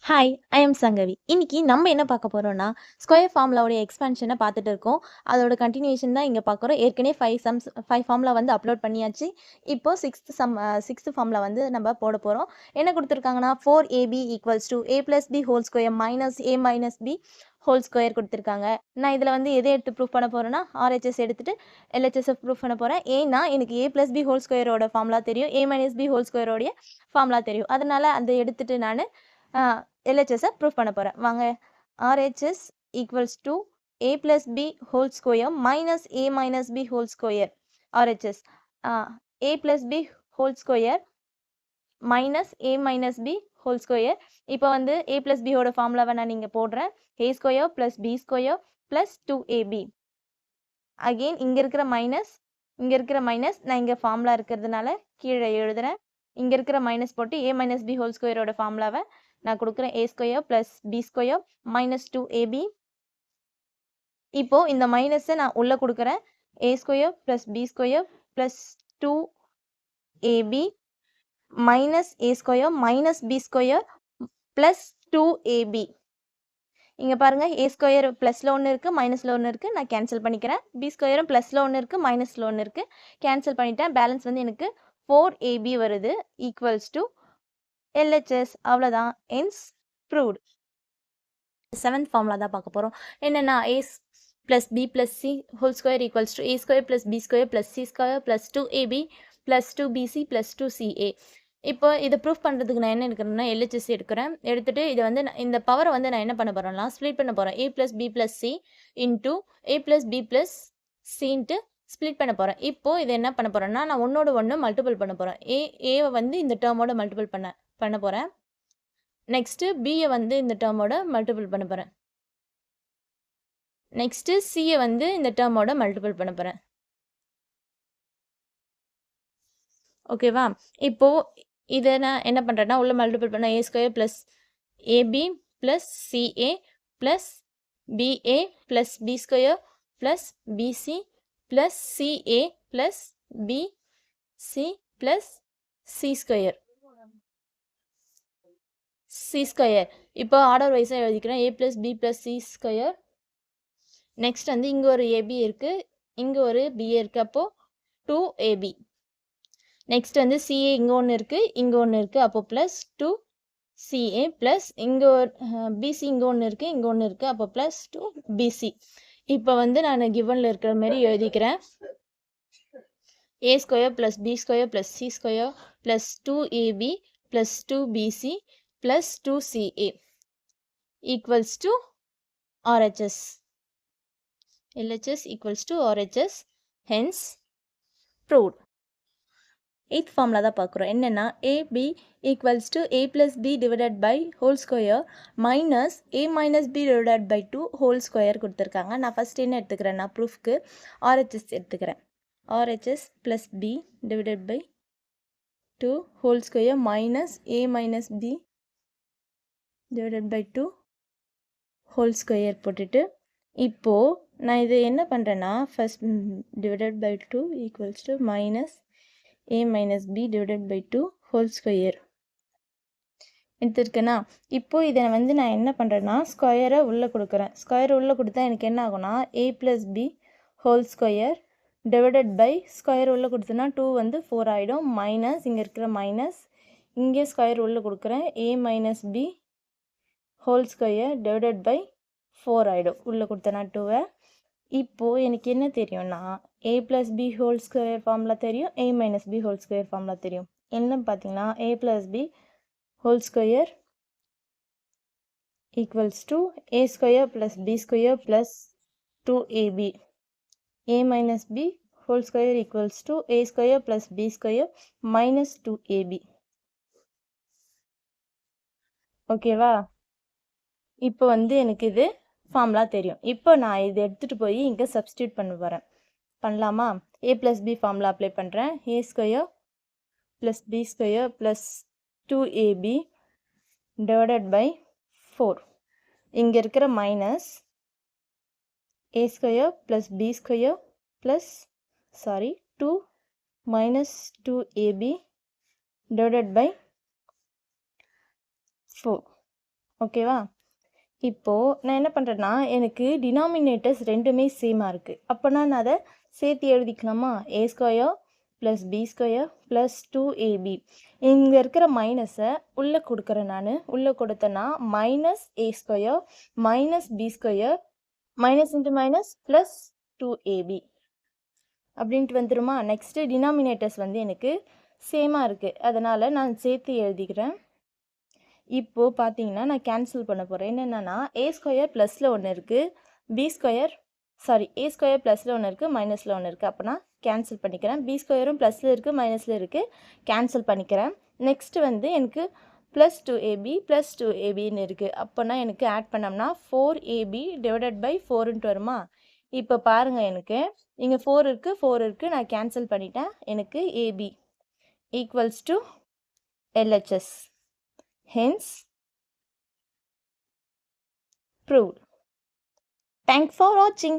Hi, I am Sangavi. இன்னைக்கு நம்ம என்ன பார்க்க போறோம்னா, ஸ்கொயர் ஃபார்முலாவோட எக்ஸ்பான்ஷன பார்த்துட்டு இருக்கோம். அதோட கன்டினியூஷன் தான் இங்க பார்க்குறோம். ஏற்கனவே 5 ஃபார்முலா வந்து அப்லோட் பண்ணியாச்சு. இப்போ 6th ஃபார்முலா வந்து நம்ம போட போறோம். என்ன குடுத்துருக்காங்கன்னா, 4ab = a + b whole square minus a minus b whole square குடுத்துருக்காங்க. நான் இதில வந்து எத எடுத்து ப்ரூஃப் பண்ண போறேன்னா, RHS எடுத்துட்டு LHS ப்ரூஃப் பண்ண போறேன். ஏன்னா, எனக்கு a + b ஹோல் ஸ்கொயரோட ஃபார்முலா தெரியும். a - b ஹோல் ஸ்கொயரோடைய ஃபார்முலா தெரியும். அதனால அத எடுத்துட்டு நானு LHS ப்ரூஃப் பண்ண போறேன். வாங்க. RHS = a + b whole square minus a - b whole square. RHS a + b whole square minus a - b whole square. இப்போ வந்து a + b ஓட ஃபார்முலாவை நான் இங்க போடுறேன். a square + b square + 2ab. Again இங்க இருக்கிற மைனஸ் நான் இங்க ஃபார்முலா இருக்கிறதுனால கீழே எழுதுறேன். இங்க இருக்கிற மைனஸ் போட்டு a - b ஹோல் ஸ்கொயரோட ஃபார்முலாவை நான் கொடுக்குறேன். a square + b square - 2ab. இப்போ இந்த மைனஸை நான் உள்ள கொடுக்குறேன். a square + b square + 2ab minus a square - b square + 2ab. இங்க பாருங்க, a ஸ்கொயர் ப்ளஸ்ல ஒன்று இருக்கு, மைனஸ்ல ஒன்று இருக்கு. நான் கேன்சல் பண்ணிக்கிறேன். b ஸ்கொயரும் ப்ளஸ்ல ஒன்று இருக்கு, மைனஸ்ல ஒன்று இருக்கு. கேன்சல் பண்ணிட்டேன். பேலன்ஸ் வந்து எனக்கு 4ab வருது = LHS. அவ்வளோதான். Hence proved. 7th ஃபார்முலா தான் பார்க்க போறோம். என்னன்னா, a + b + c whole square = a square + b square + c square + 2ab + 2bc + 2ca. இப்போ இதை ப்ரூஃப் பண்ணுறதுக்கு நான் என்ன எடுக்கிறேன்னா, LHS எடுக்கிறேன். எடுத்துட்டு இதை வந்து இந்த பவரை வந்து நான் என்ன பண்ண போறேன்னா, ஸ்ப்ளிட் பண்ண போறேன். a + b + c into a + b + c into split பண்ண போறேன். இப்போ இதை என்ன பண்ண போறேன்னா, நான் ஒன்னோட ஒன்று மல்டிபிள் பண்ண போறேன். ஏவை வந்து இந்த டேர்மோட மல்டிபிள் பண்ண போறேன். நெக்ஸ்ட்டு பியை வந்து இந்த டேர்மோட மல்டிபிள் பண்ண போறேன். நெக்ஸ்ட்டு சியை வந்து இந்த டேர்மோட மல்டிபிள் பண்ண போறேன். ஓகேவா? இப்போ இதை நான் என்ன பண்ணுறேன்னா, உள்ள மல்டிபிள் பண்ண a square + ab + ca + ba + b square + bc + ca + bc + c square. c square. இப்போ ஆர்டர் வைஸாக எழுதிக்கிறேன். a + b + c square. Next வந்து இங்கே ஒரு ab இருக்கு, இங்கே ஒரு ba இருக்கு. அப்போ 2ab. நெக்ஸ்ட் வந்து ca இங்கே ஒன்று இருக்கு, இங்கே ஒன்று இருக்கு. அப்போ +2ca ப்ளஸ் இங்கே ஒரு bc இங்கே ஒன்று இருக்கு, இங்கே ஒன்று இருக்கு. அப்போ +2bc. இப்போ வந்து நான் கிவனில் இருக்கிற மாதிரி எழுதிக்கிறேன். a square + b square + c square + 2ab + 2bc + 2ca = RHS. LHS = RHS. Hence proved. 8th formula தான் பார்க்குறோம். என்னென்னா, ab = a + b / whole square minus a - b / 2 whole square கொடுத்துருக்காங்க. நான் ஃபஸ்ட் என்ன எடுத்துக்கிறேன்னா, ப்ரூஃப்க்கு RHS எடுத்துக்கிறேன். RHS + b / 2 whole square minus a - b / 2 whole square போட்டுட்டு, இப்போது நான் இது என்ன பண்ணுறேன்னா, first /2 = minus a - b / 2 whole square எடுத்துருக்கேன்னா, இப்போ இதை வந்து நான் என்ன பண்ணுறேன்னா, ஸ்கொயரை உள்ளே கொடுக்குறேன். ஸ்கொயர் உள்ளே கொடுத்தா எனக்கு என்ன ஆகும்னா, a + b whole square square உள்ளே கொடுத்தோன்னா 2 வந்து 4 ஆகிடும். மைனஸ் இங்கே இருக்கிற மைனஸ், இங்கே ஸ்கொயர் உள்ளே கொடுக்குறேன். a - b ஹோல் ஸ்கொயர் /4 ஆகிடும். உள்ளே கொடுத்தேன்னா 2வை. இப்போது எனக்கு என்ன தெரியும்னா, a + b whole square formula தெரியும், a - b whole square formula தெரியும். என்ன பார்த்தீங்கன்னா, a + b whole square = a square + b square + 2ab. a - b whole square = a square + b square - 2ab. ஓகேவா? இப்போ வந்து எனக்கு இது ஃபார்முலா தெரியும். இப்போ நான் இதை எடுத்துகிட்டு போய் இங்கே சப்ஸ்டியூட் பண்ண போகிறேன். பண்ணலாமா? a + b ஃபார்முலா அப்ளை பண்ணுறேன். a square + b square + 2ab / 4. இங்கே இருக்கிற minus a square + b square + 2 - 2ab / 4. ஓகேவா? இப்போ நான் என்ன பண்ணுறேன்னா, எனக்கு டினாமினேட்டர்ஸ் 2மே சேமா இருக்கு. அப்போனா நான் அத சேர்த்து எழுதிக்கலாமா? A square plus B square plus 2ab. இங்க இருக்கிற மைனஸை உள்ளே கொடுக்குறேன் நானு. உள்ளே கொடுத்தேன்னா minus A square minus B square minus into minus plus 2ab அப்படின்ட்டு வந்துருமா? நெக்ஸ்ட்டு டினாமினேட்டர்ஸ் வந்து எனக்கு சேமா இருக்கு. அதனால நான் சேர்த்து எழுதிக்கிறேன். இப்போ பார்த்தீங்கன்னா, நான் கேன்சல் பண்ண போறேன். என்னென்னன்னா, ஏ ஸ்கொயர் ப்ளஸில் ஒன்று இருக்குது, பி ஸ்கொயர் ஏ ஸ்கொயர் ப்ளஸில் ஒன்று இருக்குது, மைனஸில் ஒன்று இருக்குது. அப்போ நான் கேன்சல் பண்ணிக்கிறேன். பி ஸ்கொயரும் ப்ளஸில் இருக்குது, மைனஸில் இருக்குது. கேன்சல் பண்ணிக்கிறேன். நெக்ஸ்ட்டு வந்து எனக்கு ப்ளஸ் 2abன்னு இருக்குது. அப்போனா எனக்கு ஆட் பண்ணோம்னா 4ab டிவைடட் பை 4ன்ட்டு வருமா? இப்போ பாருங்கள், எனக்கு இங்கே 4 இருக்குது. நான் கேன்சல் பண்ணிட்டேன். எனக்கு ab equals to LHS. Hence, proved. Thanks for watching.